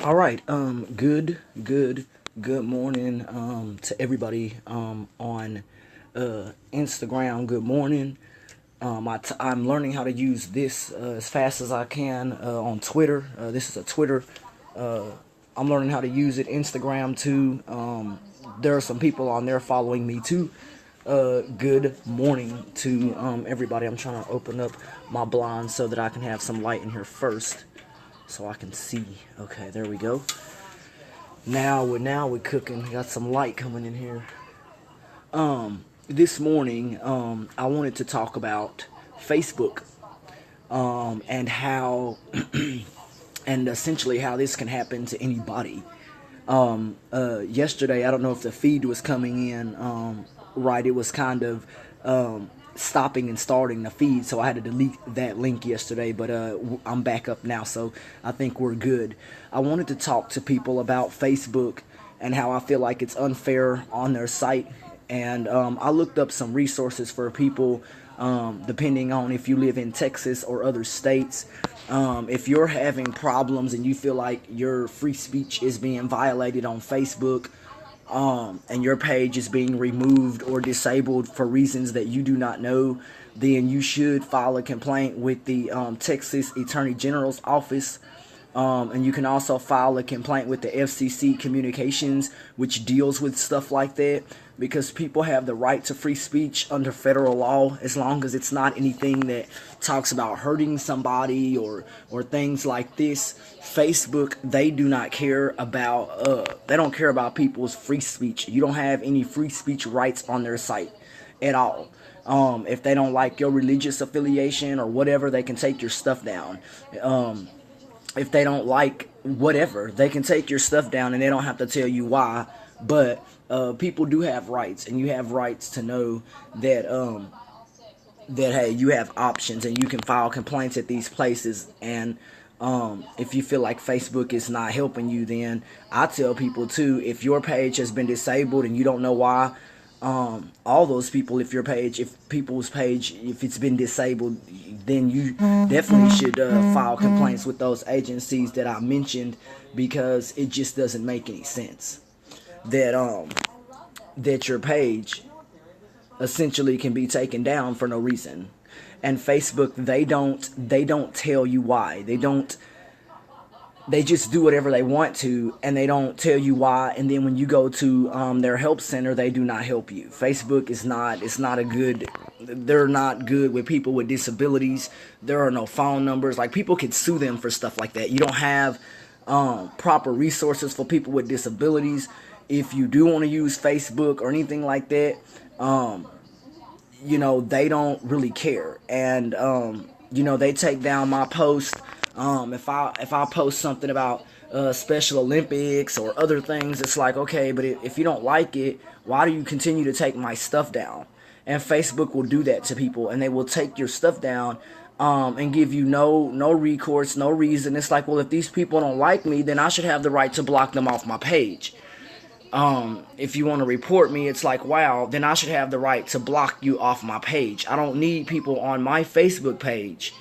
All right. Good morning. To everybody. On Instagram. Good morning. I'm learning how to use this as fast as I can on Twitter. This is a Twitter. I'm learning how to use it. Instagram too. There are some people on there following me too. Good morning to everybody. I'm trying to open up my blinds so that I can have some light in here first, so I can see. Okay, there we go. Now we're cooking. We got some light coming in here. This morning, I wanted to talk about Facebook, and how, and essentially how this can happen to anybody. Yesterday, I don't know if the feed was coming in right. It was kind of stopping and starting the feed, so I had to delete that link yesterday, but I'm back up now, so I think we're good. I wanted to talk to people about Facebook and how I feel like it's unfair on their site, and I looked up some resources for people, depending on if you live in Texas or other states. If you're having problems and you feel like your free speech is being violated on Facebook, and your page is being removed or disabled for reasons that you do not know, then you should file a complaint with the Texas Attorney General's office. And you can also file a complaint with the FCC Communications, which deals with stuff like that, because people have the right to free speech under federal law, as long as it's not anything that talks about hurting somebody or things like this. Facebook, they do not care about, they don't care about people's free speech. You don't have any free speech rights on their site at all. If they don't like your religious affiliation or whatever, they can take your stuff down. If they don't like whatever, they can take your stuff down, and they don't have to tell you why. But people do have rights, and you have rights to know that that hey, you have options, and you can file complaints at these places. And if you feel like Facebook is not helping you, then I tell people too, if your page has been disabled and you don't know why, all those people, if people's page, if it's been disabled, then you definitely should file complaints with those agencies that I mentioned, because it just doesn't make any sense that your page essentially can be taken down for no reason. And Facebook, they don't tell you why. They just do whatever they want to, and they don't tell you why. And then when you go to their help center, they do not help you. Facebook is not, they're not good with people with disabilities. There are no phone numbers. Like, people could sue them for stuff like that. You don't have proper resources for people with disabilities. If you do want to use Facebook or anything like that, they don't really care. And, they take down my post. If I post something about Special Olympics or other things, it's like, okay, but if you don't like it, why do you continue to take my stuff down? And Facebook will do that to people, and they will take your stuff down and give you no recourse, no reason. It's like, well, if these people don't like me, then I should have the right to block them off my page. If you want to report me, it's like, wow, then I should have the right to block you off my page. I don't need people on my Facebook page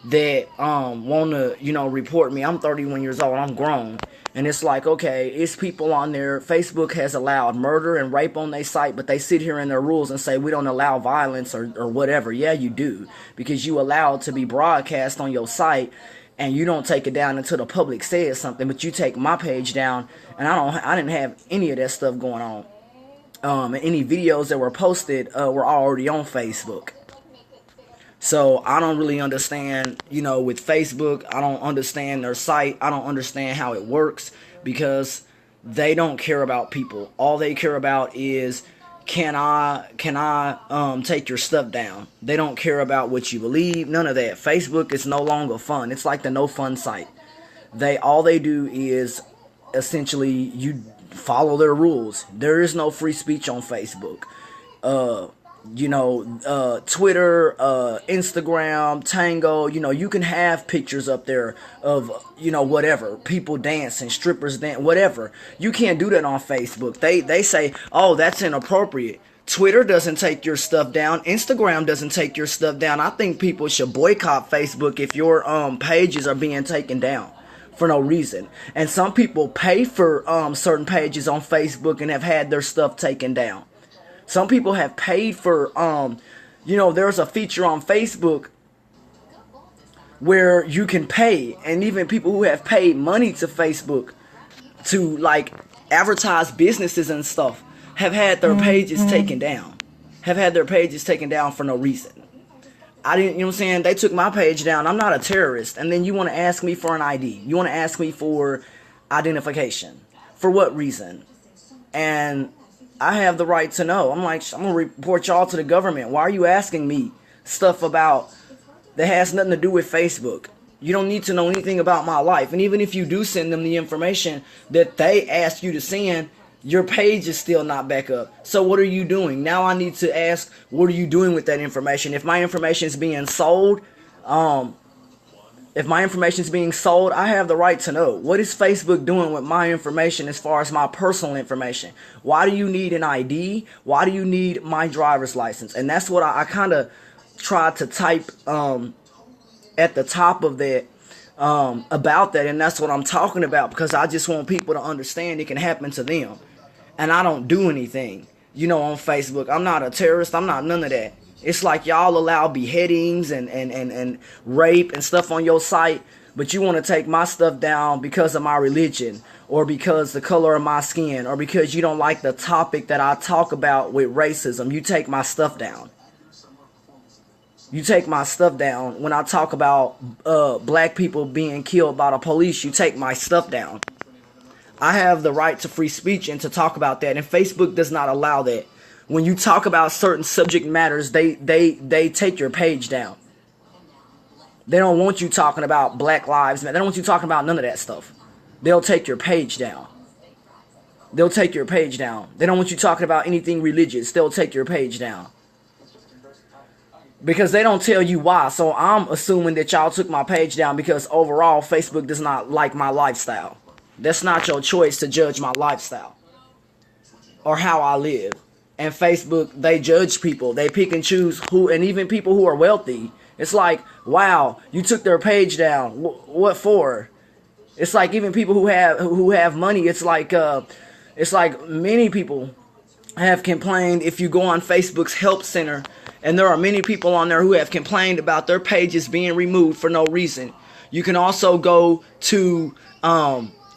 that want to, report me. I'm 31 years old. I'm grown. And it's like, okay, it's people on there. Facebook has allowed murder and rape on their site, but they sit here in their rules and say we don't allow violence or whatever. Yeah, you do, because you allow it to be broadcast on your site, and you don't take it down until the public says something. But you take my page down, and I didn't have any of that stuff going on. And any videos that were posted were already on Facebook. So I don't really understand, with Facebook. I don't understand their site. I don't understand how it works, because they don't care about people. All they care about is, can I take your stuff down? They don't care about what you believe. None of that. Facebook is no longer fun. It's like the no fun site. All they do is essentially you follow their rules. There is no free speech on Facebook. Twitter, Instagram, Tango, you can have pictures up there of, whatever, people dancing, strippers dance, whatever. You can't do that on Facebook. They say, oh, that's inappropriate. Twitter doesn't take your stuff down. Instagram doesn't take your stuff down. I think people should boycott Facebook if your pages are being taken down for no reason. And some people pay for certain pages on Facebook and have had their stuff taken down. Some people have paid for, there's a feature on Facebook where you can pay, and even people who have paid money to Facebook to like advertise businesses and stuff have had their pages taken down. Have had their pages taken down for no reason. I didn't, you know what I'm saying? They took my page down. I'm not a terrorist. And then you want to ask me for an ID. You want to ask me for identification. For what reason? And I have the right to know. I'm like, I'm going to report y'all to the government. Why are you asking me stuff about that has nothing to do with Facebook? You don't need to know anything about my life. And even if you do send them the information that they ask you to send, your page is still not back up. So what are you doing? Now I need to ask, what are you doing with that information? If my information is being sold, I have the right to know. What is Facebook doing with my information as far as my personal information? Why do you need an ID? Why do you need my driver's license? And that's what I kind of tried to type at the top of that about that. And that's what I'm talking about, because I just want people to understand it can happen to them. And I don't do anything, on Facebook. I'm not a terrorist. I'm not none of that. It's like y'all allow beheadings and rape and stuff on your site, but you want to take my stuff down because of my religion, or because the color of my skin, or because you don't like the topic that I talk about with racism. You take my stuff down. You take my stuff down. When I talk about black people being killed by the police, you take my stuff down. I have the right to free speech and to talk about that, and Facebook does not allow that. When you talk about certain subject matters, they take your page down. They don't want you talking about Black Lives Matter. They don't want you talking about none of that stuff. They'll take your page down. They'll take your page down. They don't want you talking about anything religious. They'll take your page down. Because they don't tell you why. So I'm assuming that y'all took my page down because overall Facebook does not like my lifestyle. That's not your choice to judge my lifestyle or how I live. And Facebook, they judge people. They pick and choose who, and even people who are wealthy. It's like, wow, you took their page down. What for? It's like even people who have money. It's like many people have complained. If you go on Facebook's help center, and there are many people on there who have complained about their pages being removed for no reason. You can also go to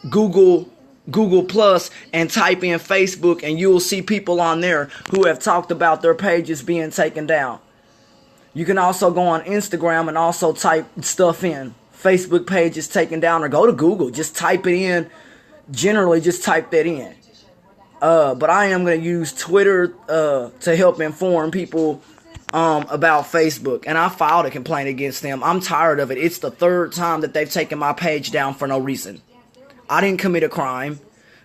Google Plus and type in Facebook, and you'll see people on there who have talked about their pages being taken down. You can also go on Instagram and also type stuff in. Facebook pages taken down, or go to Google. Just type it in. Generally, just type that in. But I am going to use Twitter to help inform people about Facebook. And I filed a complaint against them. I'm tired of it. It's the third time that they've taken my page down for no reason. I didn't commit a crime.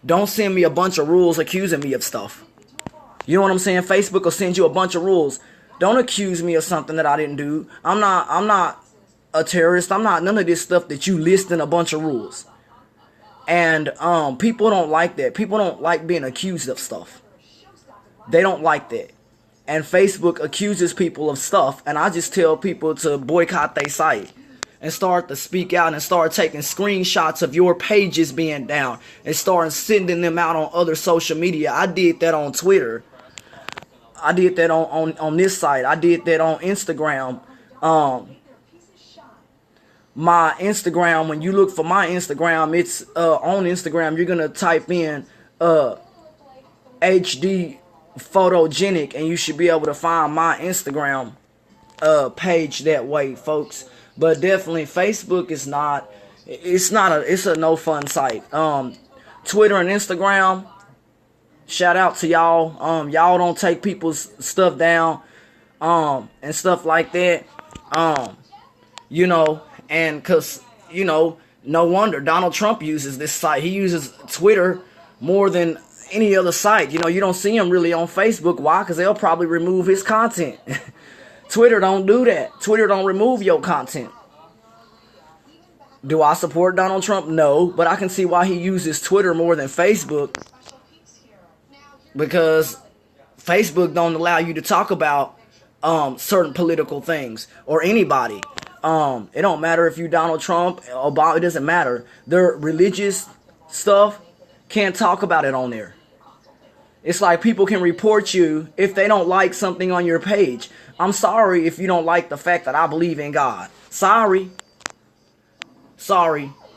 Don't send me a bunch of rules accusing me of stuff. You know what I'm saying? Facebook will send you a bunch of rules. Don't accuse me of something that I didn't do. I'm not a terrorist. I'm not none of this stuff that you list in a bunch of rules. And people don't like that. People don't like being accused of stuff. They don't like that. And Facebook accuses people of stuff, and I just tell people to boycott their site and start to speak out and start taking screenshots of your pages being down and start sending them out on other social media. I did that on Twitter. I did that on this site. I did that on Instagram. My Instagram, when you look for my Instagram, it's on Instagram, you're going to type in HD photogenic, and you should be able to find my Instagram page that way, folks. But definitely Facebook is not, it's a no fun site. Twitter and Instagram, shout out to y'all. Y'all don't take people's stuff down and stuff like that. And cause no wonder Donald Trump uses this site. He uses Twitter more than any other site. You don't see him really on Facebook. Why? Because they'll probably remove his content. Twitter don't do that. Twitter don't remove your content. Do I support Donald Trump? No, but I can see why he uses Twitter more than Facebook, because Facebook don't allow you to talk about certain political things or anybody. It don't matter if you Donald Trump, Obama, it doesn't matter. Their religious stuff, can't talk about it on there. It's like people can report you if they don't like something on your page. I'm sorry if you don't like the fact that I believe in God. Sorry.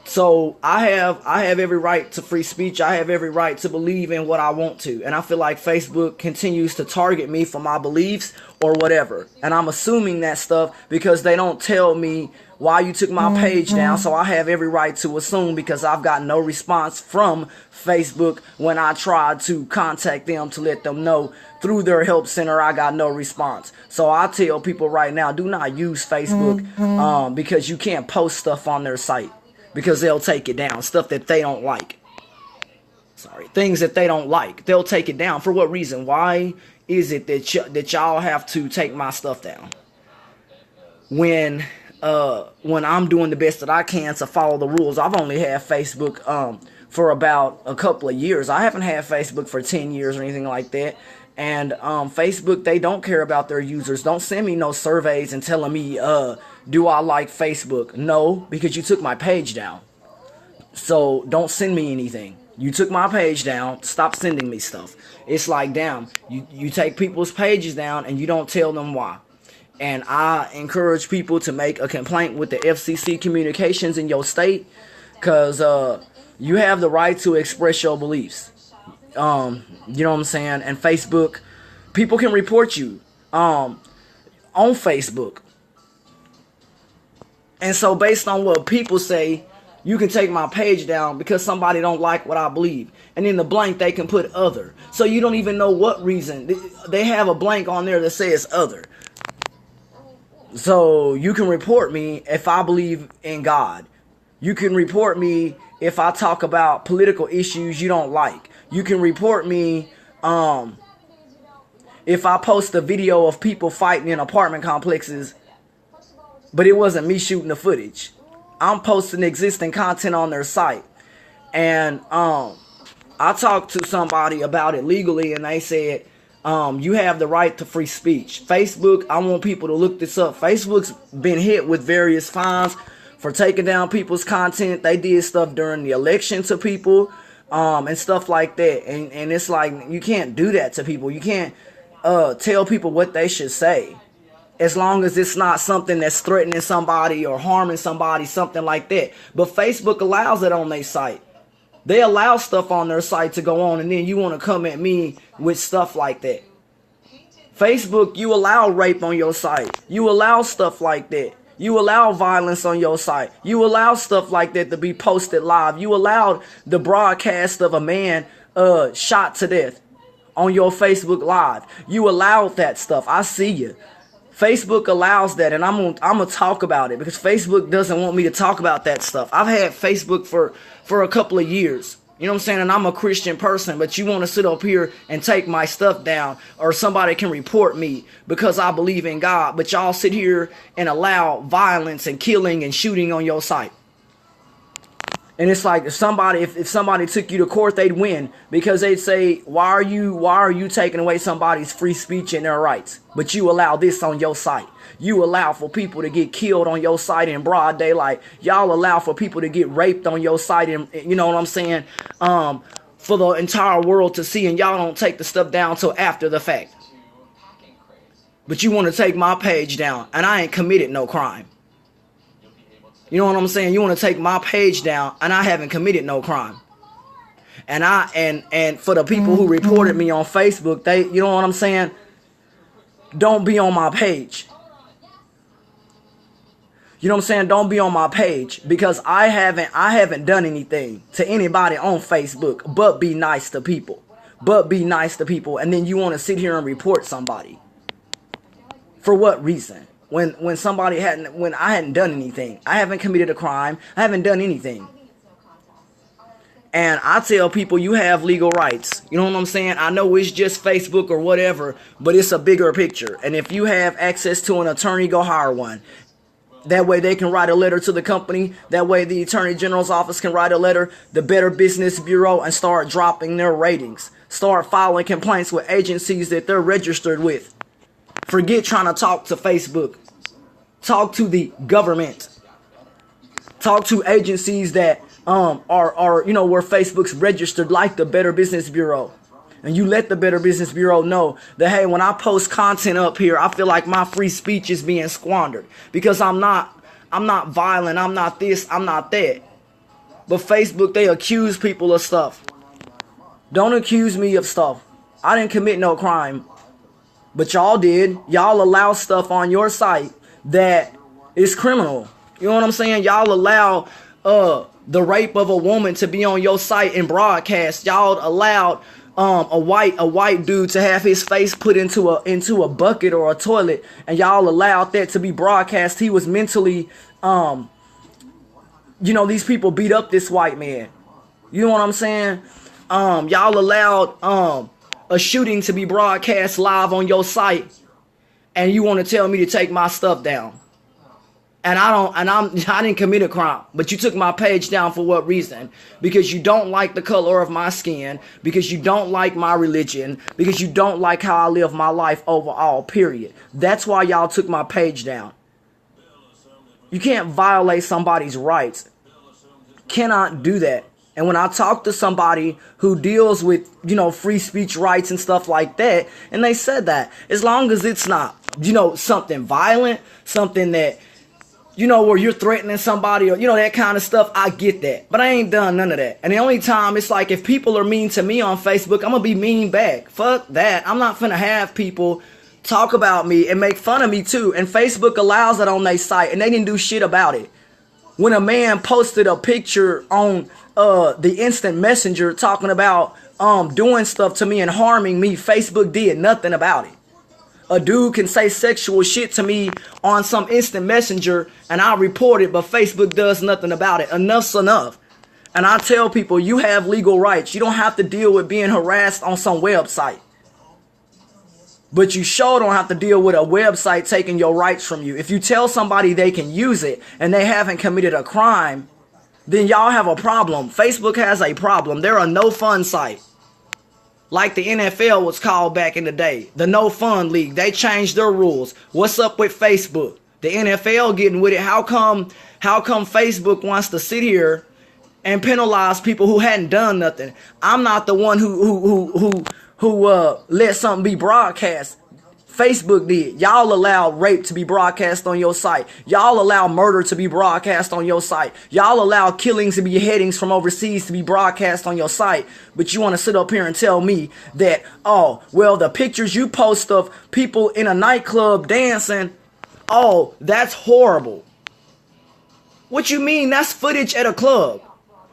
So I have every right to free speech. I have every right to believe in what I want to. And I feel like Facebook continues to target me for my beliefs or whatever. And I'm assuming that stuff because they don't tell me why you took my page down. So I have every right to assume because I've got no response from Facebook when I tried to contact them to let them know through their help center. I got no response. So I tell people right now, do not use Facebook because you can't post stuff on their site. Because they'll take it down. Stuff that they don't like. Things that they don't like. They'll take it down. For what reason? Why is it that y'all have to take my stuff down? When I'm doing the best that I can to follow the rules. I've only had Facebook for about a couple of years. I haven't had Facebook for 10 years or anything like that. And Facebook, they don't care about their users. Don't send me no surveys and telling me, do I like Facebook? No, because you took my page down. So don't send me anything. You took my page down. Stop sending me stuff. It's like, damn, you take people's pages down and you don't tell them why. And I encourage people to make a complaint with the FCC communications in your state, because you have the right to express your beliefs. You know what I'm saying? And Facebook, people can report you on Facebook. And so based on what people say, you can take my page down because somebody don't like what I believe. And in the blank, they can put other. So you don't even know what reason. They have a blank on there that says other. So you can report me if I believe in God. You can report me if I talk about political issues you don't like. You can report me if I post a video of people fighting in apartment complexes, but it wasn't me shooting the footage. I'm posting existing content on their site. And I talked to somebody about it legally, and they said, you have the right to free speech. Facebook, I want people to look this up. Facebook's been hit with various fines for taking down people's content. They did stuff during the election to people, and stuff like that. And it's like, you can't do that to people. You can't tell people what they should say, as long as it's not something that's threatening somebody or harming somebody, something like that. But Facebook allows it on their site. They allow stuff on their site to go on, and then you want to come at me with stuff like that. Facebook, you allow rape on your site. You allow stuff like that. You allow violence on your site. You allow stuff like that to be posted live. You allowed the broadcast of a man shot to death on your Facebook Live. You allowed that stuff. I see you. Facebook allows that, and I'm gonna talk about it because Facebook doesn't want me to talk about that stuff. I've had Facebook for a couple of years. You know what I'm saying? And I'm a Christian person, but you want to sit up here and take my stuff down, or somebody can report me because I believe in God, but y'all sit here and allow violence and killing and shooting on your site. And it's like if somebody took you to court, they'd win, because they'd say, why are you taking away somebody's free speech and their rights? But you allow this on your site. You allow for people to get killed on your site in broad daylight. Y'all allow for people to get raped on your site, and you know what I'm saying? For the entire world to see, and y'all don't take the stuff down till after the fact. But you want to take my page down, and I ain't committed no crime. You know what I'm saying? You want to take my page down, and I haven't committed no crime. And for the people who reported me on Facebook, they, you know what I'm saying? Don't be on my page. You know what I'm saying? Don't be on my page, because I haven't done anything to anybody on Facebook but be nice to people. But be nice to people, and then you want to sit here and report somebody. For what reason? When I hadn't done anything. I haven't committed a crime. I haven't done anything. And I tell people, you have legal rights. You know what I'm saying? I know it's just Facebook or whatever, but it's a bigger picture. And if you have access to an attorney, go hire one. That way they can write a letter to the company. That way the Attorney General's office can write a letter, the Better Business Bureau, and start dropping their ratings. Start filing complaints with agencies that they're registered with. Forget trying to talk to Facebook. Talk to the government. Talk to agencies that are where Facebook's registered, like the Better Business Bureau. And you let the Better Business Bureau know that, hey, when I post content up here, I feel like my free speech is being squandered because I'm not violent, I'm not this, I'm not that. But Facebook, they accuse people of stuff. Don't accuse me of stuff. I didn't commit no crime. But y'all did. Y'all allow stuff on your site that is criminal. You know what I'm saying? Y'all allow the rape of a woman to be on your site and broadcast. Y'all allowed a white dude to have his face put into a bucket or a toilet, and y'all allowed that to be broadcast. He was mentally these people beat up this white man. You know what I'm saying? Y'all allowed a shooting to be broadcast live on your site, and you want to tell me to take my stuff down. And I didn't commit a crime, but you took my page down for what reason? Because you don't like the color of my skin, because you don't like my religion, because you don't like how I live my life overall, period. That's why y'all took my page down. You can't violate somebody's rights. Cannot do that. And when I talk to somebody who deals with, free speech rights and stuff like that, and they said that, as long as it's not, something violent, something that, where you're threatening somebody or, that kind of stuff, I get that. But I ain't done none of that. And the only time it's like, if people are mean to me on Facebook, I'm going to be mean back. Fuck that. I'm not finna have people talk about me and make fun of me too. And Facebook allows it on their site, and they didn't do shit about it. When a man posted a picture on the instant messenger talking about doing stuff to me and harming me, Facebook did nothing about it. A dude can say sexual shit to me on some instant messenger and I report it, but Facebook does nothing about it. Enough's enough. And I tell people, you have legal rights. You don't have to deal with being harassed on some website. But you sure don't have to deal with a website taking your rights from you. If you tell somebody they can use it and they haven't committed a crime, then y'all have a problem. Facebook has a problem. They're a no-fun site. Like the NFL was called back in the day. The no-fun league. They changed their rules. What's up with Facebook? The NFL getting with it. How come Facebook wants to sit here and penalize people who hadn't done nothing? I'm not the one who let something be broadcast. Facebook did. Y'all allow rape to be broadcast on your site. Y'all allow murder to be broadcast on your site. Y'all allow killings and beheadings from overseas to be broadcast on your site. But you want to sit up here and tell me that, oh, well, the pictures you post of people in a nightclub dancing, oh, that's horrible. What you mean? That's footage at a club.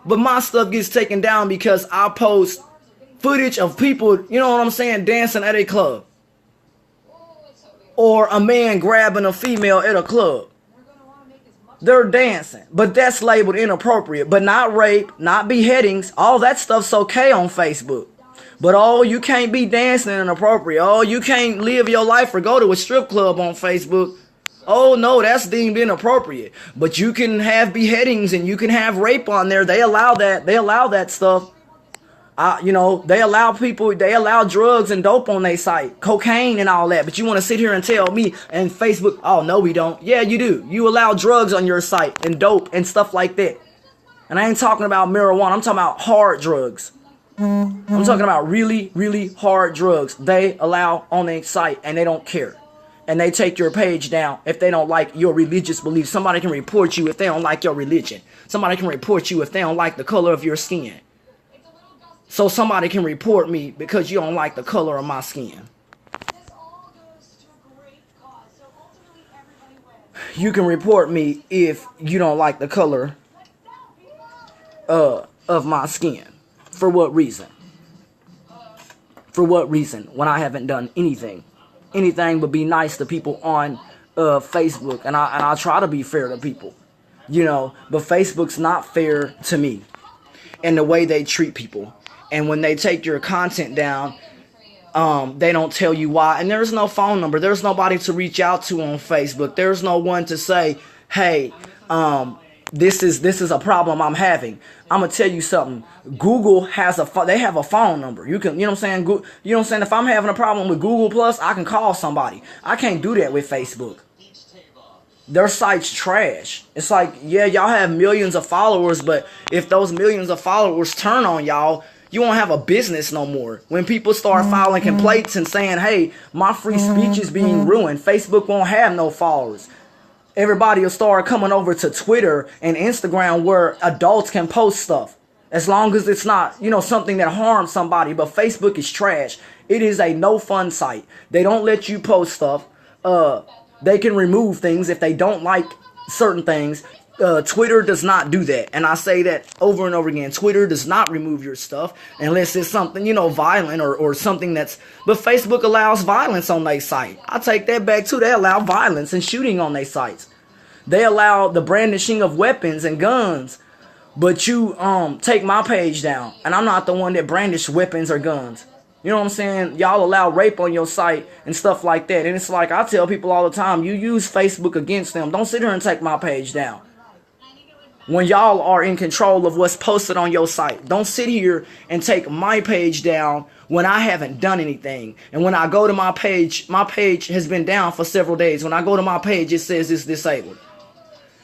But my stuff gets taken down because I post footage of people, you know what I'm saying, dancing at a club. Or a man grabbing a female at a club. They're dancing. But that's labeled inappropriate. But not rape, not beheadings. All that stuff's okay on Facebook. But oh, you can't be dancing inappropriate. Oh, you can't live your life or go to a strip club on Facebook. Oh no, that's deemed inappropriate. But you can have beheadings and you can have rape on there. They allow that. They allow that stuff. They allow drugs and dope on their site, cocaine and all that. But you want to sit here and tell me and Facebook, oh, no, we don't. Yeah, you do. You allow drugs on your site and dope and stuff like that. And I ain't talking about marijuana. I'm talking about hard drugs. I'm talking about really, really hard drugs. They allow on their site and they don't care. And they take your page down if they don't like your religious beliefs. Somebody can report you if they don't like your religion. Somebody can report you if they don't like the color of your skin. So somebody can report me because you don't like the color of my skin. You can report me if you don't like the color of my skin. For what reason? For what reason? When I haven't done anything. Anything but be nice to people on Facebook. And I try to be fair to people. But Facebook's not fair to me. And the way they treat people. And when they take your content down, they don't tell you why. And there's no phone number. There's nobody to reach out to on Facebook. There's no one to say, hey, this is a problem I'm having. I'm going to tell you something. Google has they have a phone number. You can, if I'm having a problem with Google Plus, I can call somebody. I can't do that with Facebook. their site's trash. It's like, yeah, y'all have millions of followers, but if those millions of followers turn on y'all, you won't have a business no more. When people start filing complaints and saying, hey, my free speech is being ruined, Facebook won't have no followers. Everybody will start coming over to Twitter and Instagram where adults can post stuff. As long as it's not, something that harms somebody. But Facebook is trash. It is a no fun site. They don't let you post stuff. They can remove things if they don't like certain things. Twitter does not do that. And I say that over and over again. Twitter does not remove your stuff unless it's something, violent or something that's... But Facebook allows violence on their site. I take that back too. They allow violence and shooting on their sites. They allow the brandishing of weapons and guns. But you take my page down. And I'm not the one that brandish weapons or guns. You know what I'm saying? Y'all allow rape on your site and stuff like that. And it's like, I tell people all the time, you use Facebook against them. Don't sit here and take my page down. When y'all are in control of what's posted on your site. Don't sit here and take my page down when I haven't done anything. And when I go to my page has been down for several days. When I go to my page, it says it's disabled.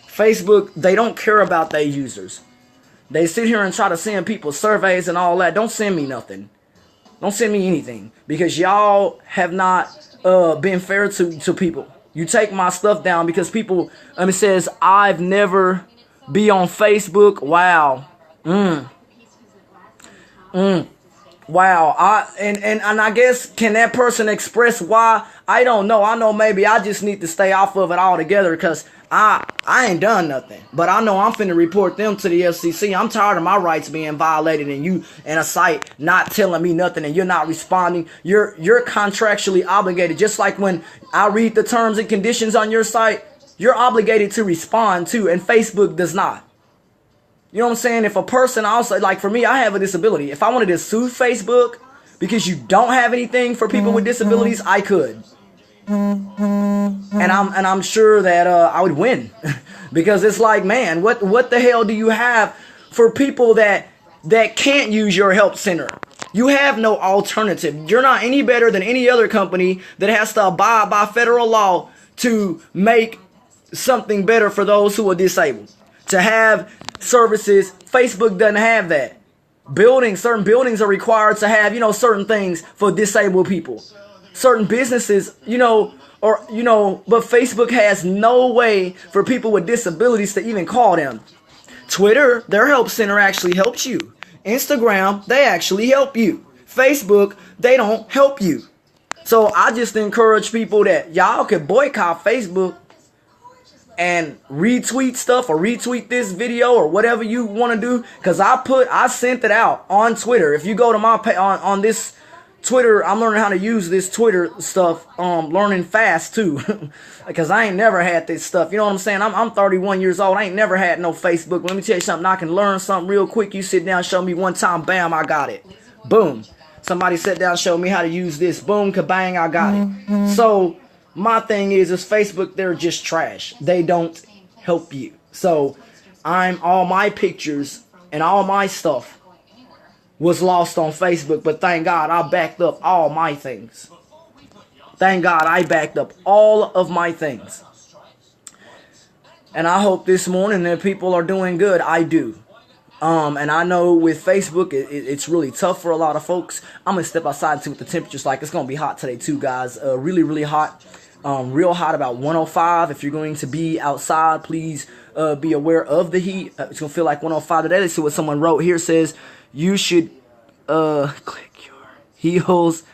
Facebook, they don't care about their users. They sit here and try to send people surveys and all that. Don't send me nothing. Don't send me anything. Because y'all have not been fair to people. You take my stuff down because people, it says, I've never... be on Facebook. Wow. Wow. And I guess, can that person express why? I don't know. I know maybe I just need to stay off of it altogether because I ain't done nothing. But I know I'm finna report them to the FCC. I'm tired of my rights being violated and you and a site not telling me nothing and you're not responding. You're contractually obligated. Just like when I read the terms and conditions on your site, you're obligated to respond to, and Facebook does not. You know what I'm saying? If a person also, like for me, I have a disability. If I wanted to sue Facebook because you don't have anything for people with disabilities, I could. And I'm sure that I would win. Because it's like, man, what the hell do you have for people that can't use your help center? You have no alternative. You're not any better than any other company that has to abide by federal law to make something better for those who are disabled. To have services, Facebook doesn't have that. Certain buildings are required to have, certain things for disabled people. Certain businesses, but Facebook has no way for people with disabilities to even call them. Twitter, their help center actually helps you. Instagram, they actually help you. Facebook, they don't help you. So I just encourage people that y'all could boycott Facebook and retweet stuff or retweet this video or whatever you want to do. Because I sent it out on Twitter. If you go to my on this Twitter, I'm learning how to use this Twitter stuff. Learning fast too. Because I ain't never had this stuff. You know what I'm saying? I'm 31 years old. I ain't never had no Facebook. Let me tell you something. I can learn something real quick. You sit down, show me one time, bam, I got it. Boom. Somebody sat down, showed me how to use this. Boom, kabang, I got it. So my thing is Facebook, they're just trash. They don't help you. So all my pictures and all my stuff was lost on Facebook. But thank God I backed up all my things. Thank God I backed up all of my things. And I hope this morning that people are doing good. I do. And I know with Facebook, it's really tough for a lot of folks. I'm going to step outside and see what the temperature's like. It's going to be hot today too, guys. Really, really hot. Real hot, about 105. If you're going to be outside, please be aware of the heat. It's going to feel like 105 today. Let's see what someone wrote here. Says, you should click your heels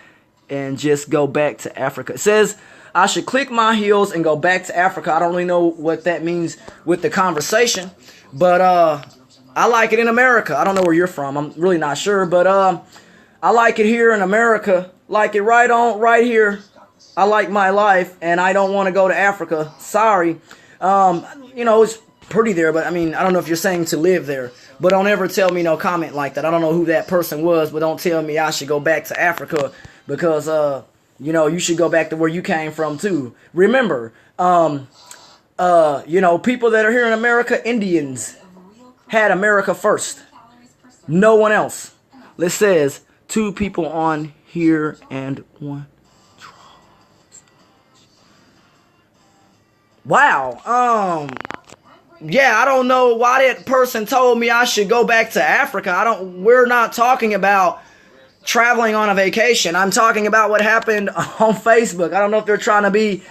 and just go back to Africa. It says, I should click my heels and go back to Africa. I don't really know what that means with the conversation. But I like it in America. I don't know where you're from. I'm really not sure. But I like it here in America. Like it right here. I like my life. And I don't want to go to Africa. Sorry. It's pretty there. But I mean, I don't know if you're saying to live there. But don't ever tell me no comment like that. I don't know who that person was. But don't tell me I should go back to Africa. Because, you should go back to where you came from too. Remember, people that are here in America, Indians, had America first. No one else. It says 2 people on here and 1. Wow. Yeah, I don't know why that person told me I should go back to Africa. We're not talking about traveling on a vacation. I'm talking about what happened on Facebook. I don't know if they're trying to be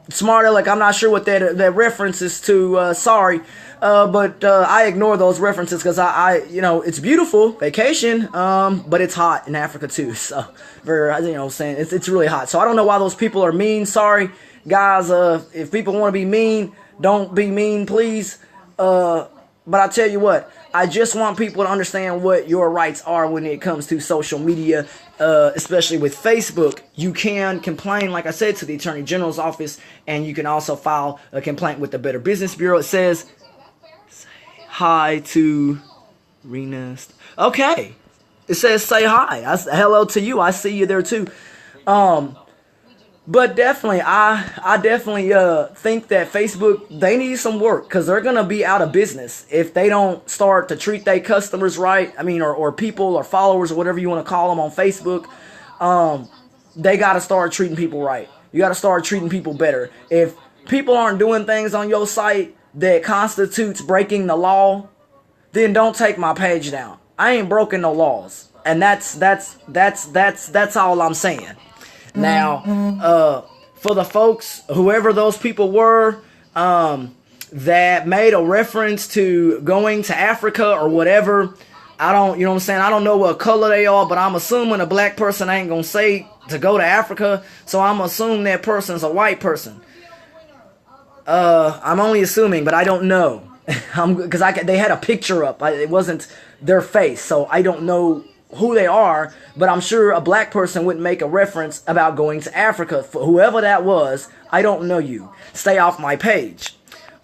smarter. Like, I'm not sure what that reference is to. Sorry. But I ignore those references because it's beautiful vacation, but it's hot in Africa too. So, saying it's really hot. So I don't know why those people are mean. Sorry, guys. If people want to be mean, don't be mean, please. But I tell you what, I just want people to understand what your rights are when it comes to social media, especially with Facebook. You can complain, like I said, to the Attorney General's office, and you can also file a complaint with the Better Business Bureau. It says, say hi to Rena. Okay. It says, say hi. Hello to you. I see you there too. But definitely, I definitely think that Facebook, they need some work because they're going to be out of business if they don't start to treat their customers right. I mean, or people or followers or whatever you want to call them on Facebook. They got to start treating people right. You got to start treating people better. If people aren't doing things on your site that constitutes breaking the law, then don't take my page down. I ain't broken no laws. And that's all I'm saying. Now, for the folks, whoever those people were, that made a reference to going to Africa or whatever, I don't know what color they are, but I'm assuming a black person ain't gonna say to go to Africa, so I'm assuming that person's a white person. I'm only assuming, but I don't know. Because they had a picture up. It wasn't their face, so I don't know who they are, but I'm sure a black person wouldn't make a reference about going to Africa. For whoever that was, I don't know you. Stay off my page.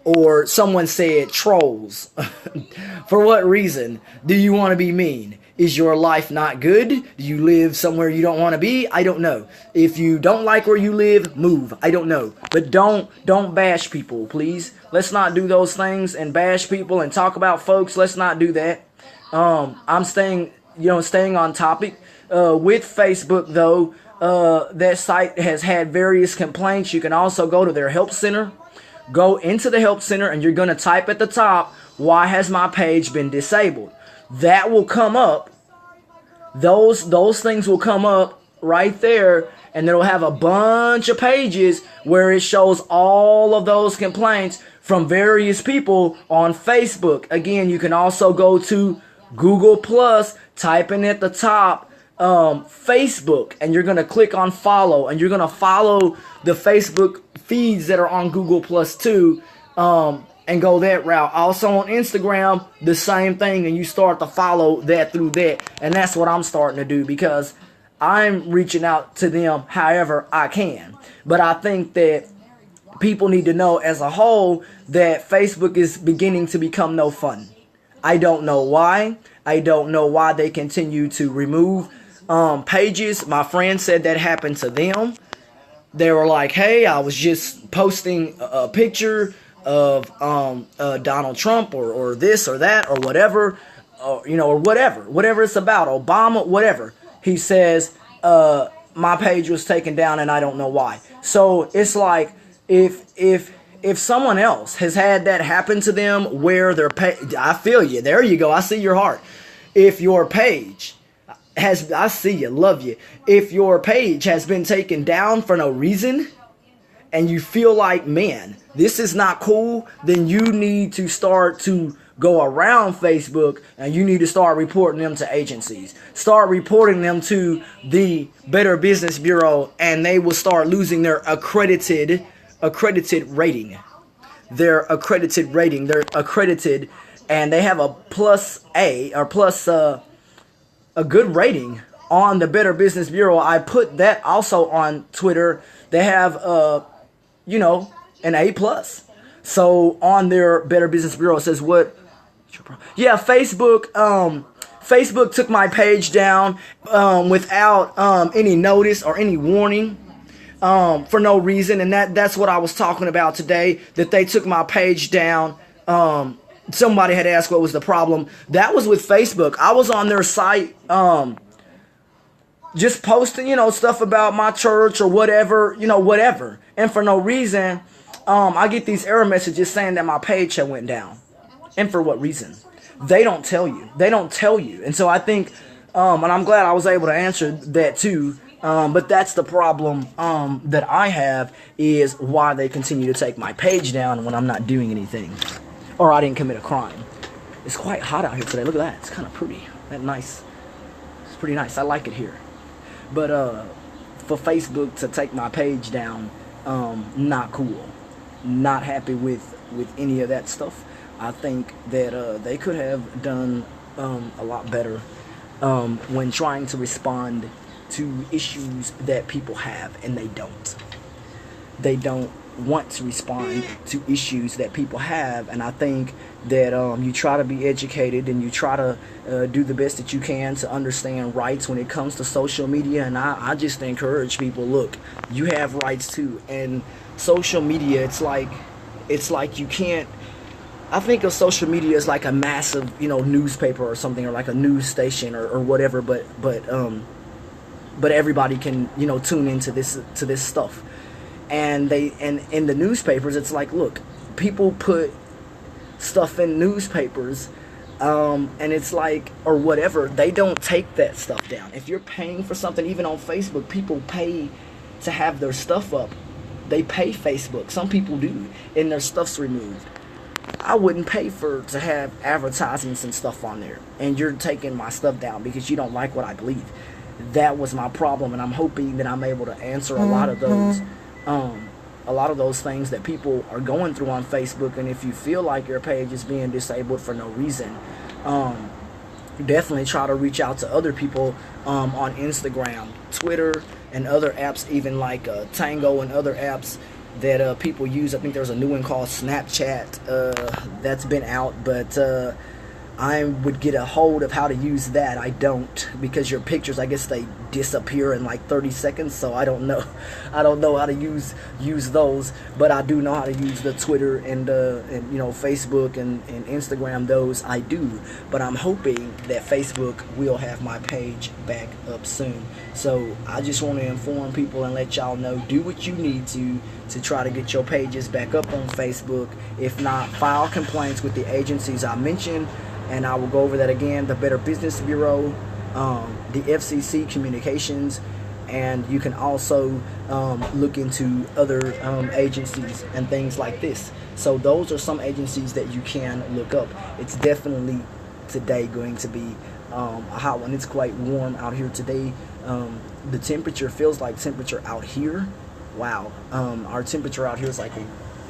Or someone said trolls. For what reason do you want to be mean? Is your life not good? Do you live somewhere you don't want to be? I don't know. If you don't like where you live, move. I don't know. But don't bash people, please. Let's not do those things and bash people and talk about folks. Let's not do that. I'm staying on topic. With Facebook, though, that site has had various complaints. You can also go to their help center. Go into the help center and you're going to type at the top, why has my page been disabled? That will come up. Those things will come up right there, and it'll have a bunch of pages where it shows all of those complaints from various people on Facebook. Again, you can also go to Google Plus, type in at the top Facebook, and you're going to click on follow, and you're going to follow the Facebook feeds that are on Google Plus too, and go that route. Also on Instagram, the same thing, and you start to follow that through that, and that's what I'm starting to do because I'm reaching out to them however I can. But I think that people need to know as a whole that Facebook is beginning to become no fun. I don't know why. I don't know why they continue to remove pages. My friend said that happened to them. They were like, hey, I was just posting a picture of Donald Trump or this or that or whatever, or whatever it's about, Obama, whatever. He says, my page was taken down and I don't know why. So it's like, if someone else has had that happen to them where their page, I feel you, there you go, I see your heart. If your page has, I see you, love you. If your page has been taken down for no reason, and you feel like, man, this is not cool, then you need to start to go around Facebook and you need to start reporting them to agencies. Start reporting them to the Better Business Bureau, and they will start losing their accredited rating. They're accredited, and they have a plus A or plus a good rating on the Better Business Bureau. I put that also on Twitter. They have an A plus. So on their Better Business Bureau, it says what? Yeah, Facebook took my page down without any notice or any warning, for no reason, and that's what I was talking about today. That they took my page down. Somebody had asked what was the problem. That was with Facebook. I was on their site, just posting, stuff about my church or whatever, and for no reason, I get these error messages saying that my page had went down. And for what reason? They don't tell you. They don't tell you. And so I think, and I'm glad I was able to answer that too. But that's the problem that I have, is why they continue to take my page down when I'm not doing anything, or I didn't commit a crime. It's quite hot out here today. Look at that. It's kind of pretty. That nice. It's pretty nice. I like it here. But for Facebook to take my page down, not cool. Not happy with any of that stuff. I think that they could have done a lot better when trying to respond to issues that people have, and they don't. They don't want to respond to issues that people have, and I think that you try to be educated and you try to do the best that you can to understand rights when it comes to social media. And I just encourage people, look, you have rights too. And social media, it's like you can't. I think of social media as like a massive, newspaper or something, or like a news station or whatever. But everybody can, tune into this stuff. And in the newspapers, it's like, look, people put stuff in newspapers, and it's like, or whatever, they don't take that stuff down. If you're paying for something, even on Facebook, people pay to have their stuff up. They pay Facebook. Some people do, and their stuff's removed. I wouldn't pay to have advertisements and stuff on there, and you're taking my stuff down because you don't like what I believe. That was my problem, and I'm hoping that I'm able to answer a lot of those things that people are going through on Facebook. And if you feel like your page is being disabled for no reason, definitely try to reach out to other people on Instagram, Twitter, and other apps, even like Tango and other apps that people use. I think there's a new one called Snapchat that's been out, but I would get a hold of how to use that. I don't, because your pictures, I guess they disappear in like 30 seconds, so I don't know how to use those, but I do know how to use the Twitter and Facebook and Instagram. Those I do, but I'm hoping that Facebook will have my page back up soon. So I just want to inform people and let y'all know, do what you need to try to get your pages back up on Facebook. If not, file complaints with the agencies I mentioned, and I will go over that again: the Better Business Bureau, the FCC Communications, and you can also look into other agencies and things like this. So those are some agencies that you can look up. It's definitely today going to be a hot one. It's quite warm out here today. The temperature feels like temperature out here. Wow. Our temperature out here is like,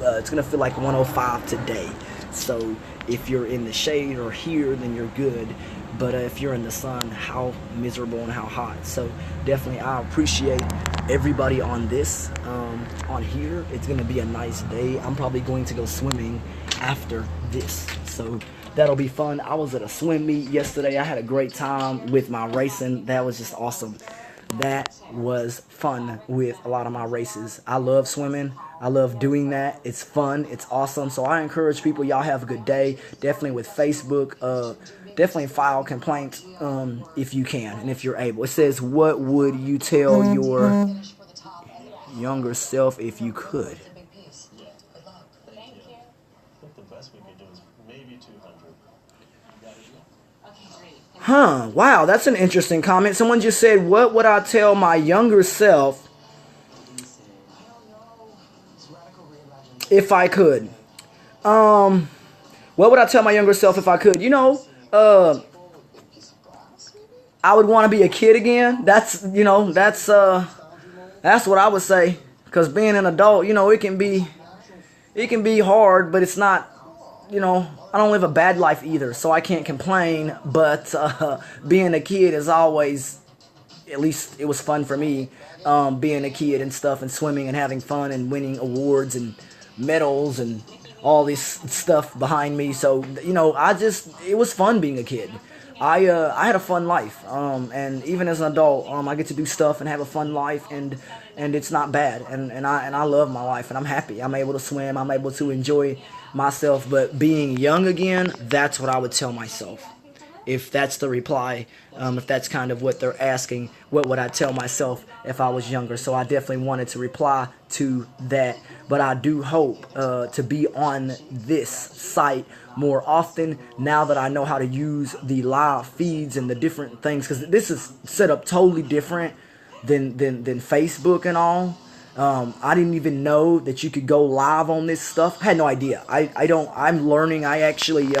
it's going to feel like 105 today. So if you're in the shade or here, then you're good. But if you're in the sun, how miserable and how hot. So definitely, I appreciate everybody on this, on here. It's going to be a nice day. I'm probably going to go swimming after this. So that'll be fun. I was at a swim meet yesterday. I had a great time with my racing. That was just awesome. That was fun with a lot of my races. I love swimming. I love doing that. It's fun. It's awesome. So I encourage people, y'all have a good day. Definitely with Facebook. Definitely file complaints if you can and if you're able. It says, what would you tell your younger self if you could? Huh, wow, that's an interesting comment. Someone just said, what would I tell my younger self if I could? What would I tell my younger self if I could? I would want to be a kid again. That's what I would say. Because being an adult, it can be hard, but it's not, I don't live a bad life either, so I can't complain. But being a kid is always, at least it was fun for me, being a kid and stuff, and swimming and having fun and winning awards and medals and all this stuff behind me. So it was fun being a kid. I had a fun life, and even as an adult, I get to do stuff and have a fun life, and it's not bad, and I love my life, and I'm happy. I'm able to swim. I'm able to enjoy myself. But being young again, that's what I would tell myself. if that's the reply, if that's kind of what they're asking, what would I tell myself if I was younger? So I definitely wanted to reply to that. But I do hope to be on this site more often now that I know how to use the live feeds and the different things, because this is set up totally different than Facebook and all. I didn't even know that you could go live on this stuff. I had no idea. I'm learning. I actually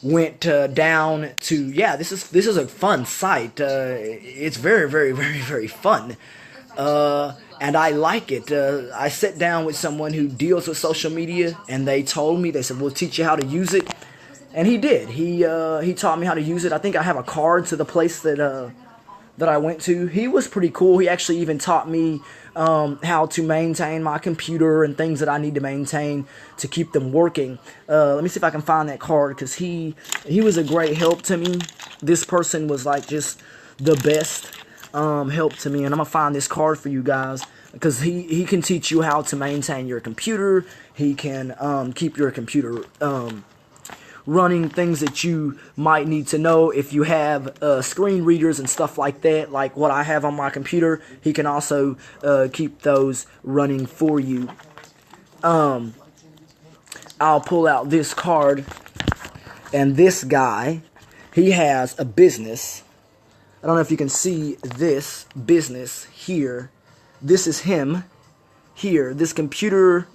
went down to, yeah, this is a fun site. It's very, very, very, very fun. And I like it. I sat down with someone who deals with social media, and they told me, they said, we'll teach you how to use it. And he did. He taught me how to use it. I think I have a card to the place that I went to. He was pretty cool. He actually even taught me how to maintain my computer and things that I need to maintain to keep them working. Let me see if I can find that card, because he was a great help to me. This person was like just the best help to me, and I'm gonna find this card for you guys, because he can teach you how to maintain your computer. He can keep your computer running, things that you might need to know if you have screen readers and stuff like that, like what I have on my computer. He can also keep those running for you. I'll pull out this card, and this guy, he has a business. I don't know if you can see this business here. This is him here. This computer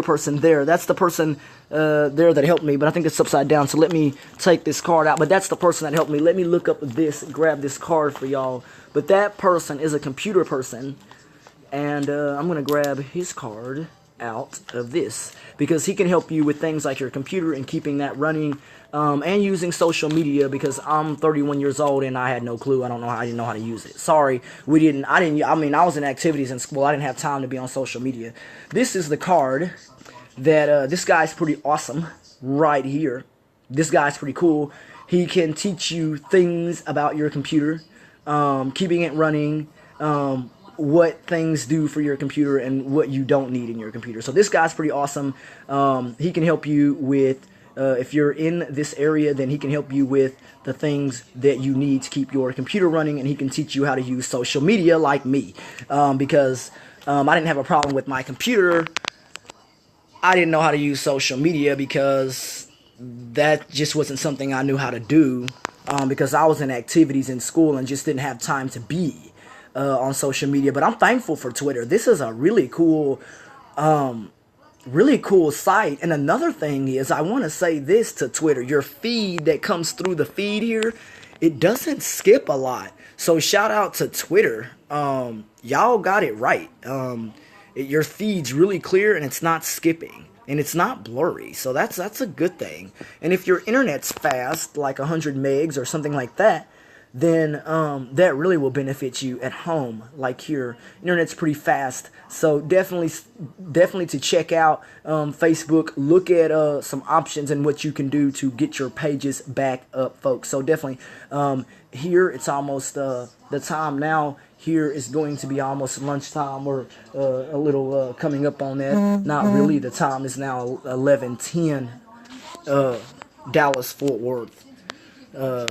person there, that's the person there that helped me, but I think it's upside down, so let me take this card out. But that's the person that helped me. Let me look up this, grab this card for y'all. But that person is a computer person, and I'm going to grab his card out of this, because he can help you with things like your computer and keeping that running, and using social media, because I'm 31 years old and I had no clue. I didn't know how to use it. Sorry, I was in activities in school. I didn't have time to be on social media. This is the card that, this guy's pretty awesome right here. This guy's pretty cool. He can teach you things about your computer, keeping it running, what things do for your computer and what you don't need in your computer. So this guy's pretty awesome. He can help you with, if you're in this area, then he can help you with the things that you need to keep your computer running, and he can teach you how to use social media like me, because I didn't have a problem with my computer. I didn't know how to use social media because that just wasn't something I knew how to do, because I was in activities in school and just didn't have time to be on social media. But I'm thankful for Twitter. This is a really cool site. And another thing is, I want to say this to Twitter: your feed that comes through the feed here, it doesn't skip a lot. So shout out to Twitter. Y'all got it right. Your feed's really clear, and it's not skipping, and it's not blurry. So that's a good thing. And if your internet's fast, like 100 megs or something like that, then that really will benefit you at home. Like here, internet's pretty fast. So definitely to check out Facebook. Look at some options and what you can do to get your pages back up, folks. So definitely here, it's almost the time now. Here is going to be almost lunchtime, or a little coming up on that. Not really. The time is now 11:10 Dallas Fort Worth.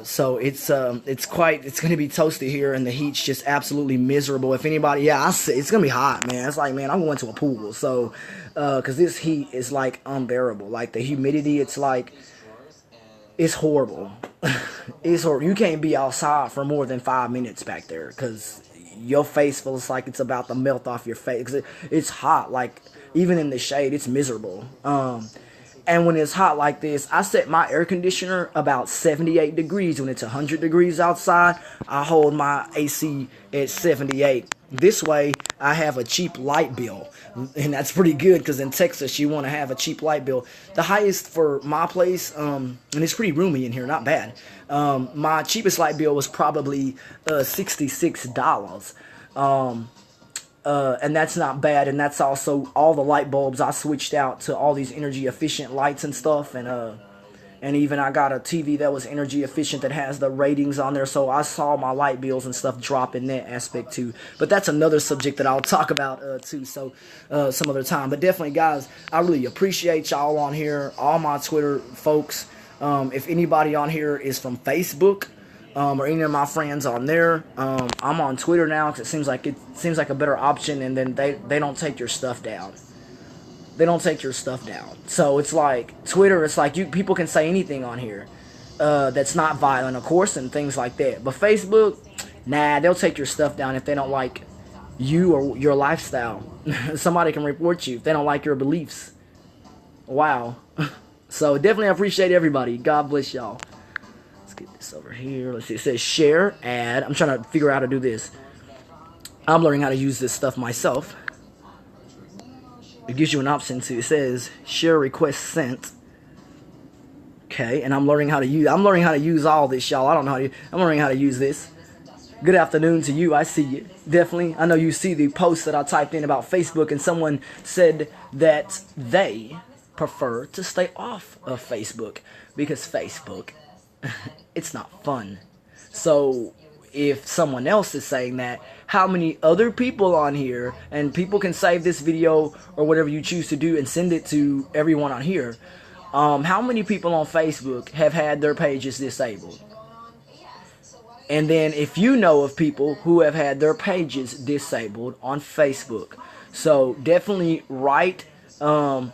So it's going to be toasty here, and the heat's just absolutely miserable. If anybody, it's going to be hot, man. It's like, man, I'm going to a pool. So, cause this heat is like unbearable. Like the humidity, it's horrible. It's horrible. You can't be outside for more than 5 minutes back there, cause your face feels like it's about to melt off your face. 'Cause it's hot. Like even in the shade, it's miserable. And when it's hot like this, I set my air conditioner about 78 degrees. When it's 100 degrees outside, I hold my AC at 78. This way, I have a cheap light bill. And that's pretty good, because in Texas, you want to have a cheap light bill. The highest for my place, and it's pretty roomy in here, not bad. My cheapest light bill was probably $66. And that's not bad, and that's also all the light bulbs. I switched out to all these energy efficient lights and stuff, and even I got a TV that was energy efficient that has the ratings on there, so I saw my light bills and stuff drop in that aspect too. But that's another subject that I'll talk about too, so some other time. But definitely, guys, I really appreciate y'all on here, all my Twitter folks. If anybody on here is from Facebook, or any of my friends on there, I'm on Twitter now because it seems like a better option, and then they don't take your stuff down. They don't take your stuff down. So it's like Twitter. It's like people can say anything on here that's not violent, of course, and things like that. But Facebook, nah, they'll take your stuff down if they don't like you or your lifestyle. Somebody can report you if they don't like your beliefs. Wow. So definitely appreciate everybody. God bless y'all. Let's get this over here. Let's see. It says share, add. I'm trying to figure out how to do this. I'm learning how to use this stuff myself. It gives you an option to. It says share request sent. Okay, and I'm learning how to use all this, y'all. I don't know how to. I'm learning how to use this. Good afternoon to you. I see you. Definitely. I know you see the post that I typed in about Facebook, and someone said that they prefer to stay off of Facebook because Facebook, it's not fun. So if someone else is saying that, how many other people on here, and people can save this video or whatever you choose to do and send it to everyone on here, how many people on Facebook have had their pages disabled? And then if you know of people who have had their pages disabled on Facebook, so definitely write how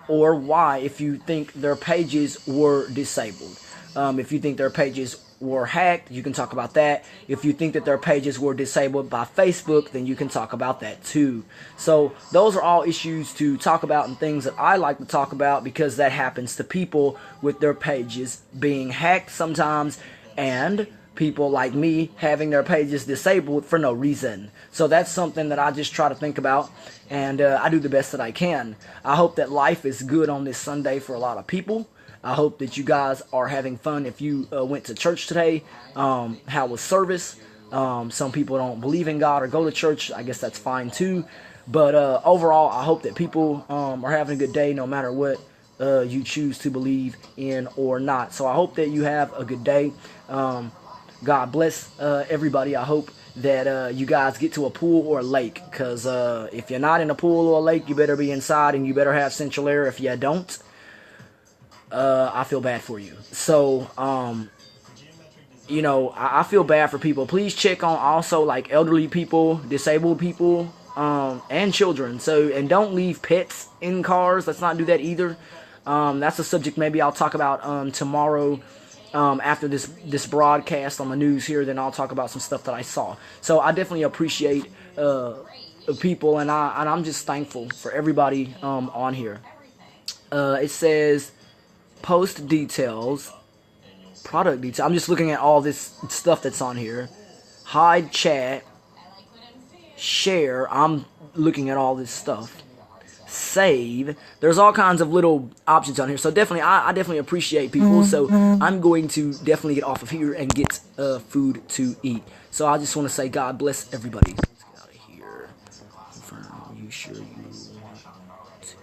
or why if you think their pages were disabled. If you think their pages were hacked, you can talk about that. If you think that their pages were disabled by Facebook, then you can talk about that too. So those are all issues to talk about and things that I like to talk about because that happens to people with their pages being hacked sometimes, and people like me having their pages disabled for no reason. So that's something that I just try to think about, and I do the best that I can. I hope that life is good on this Sunday for a lot of people. I hope that you guys are having fun. If you went to church today, how was service? Some people don't believe in God or go to church. I guess that's fine too. But overall, I hope that people are having a good day no matter what you choose to believe in or not. So I hope that you have a good day. God bless everybody. I hope that you guys get to a pool or a lake, because if you're not in a pool or a lake, you better be inside and you better have central air. If you don't, I feel bad for you. So, you know, I feel bad for people. Please check on also like elderly people, disabled people, and children. So, and don't leave pets in cars. Let's not do that either. That's a subject maybe I'll talk about tomorrow. After this broadcast on the news here, then I'll talk about some stuff that I saw. So I definitely appreciate people, and I'm just thankful for everybody on here. It says post details, product details. I'm just looking at all this stuff that's on here. Hide chat, share. I'm looking at all this stuff. Save. There's all kinds of little options on here, so definitely I definitely appreciate people. So I'm going to definitely get off of here and get food to eat. So I just want to say God bless everybody. Let's get out of here. Confirm. Are you sure you want to?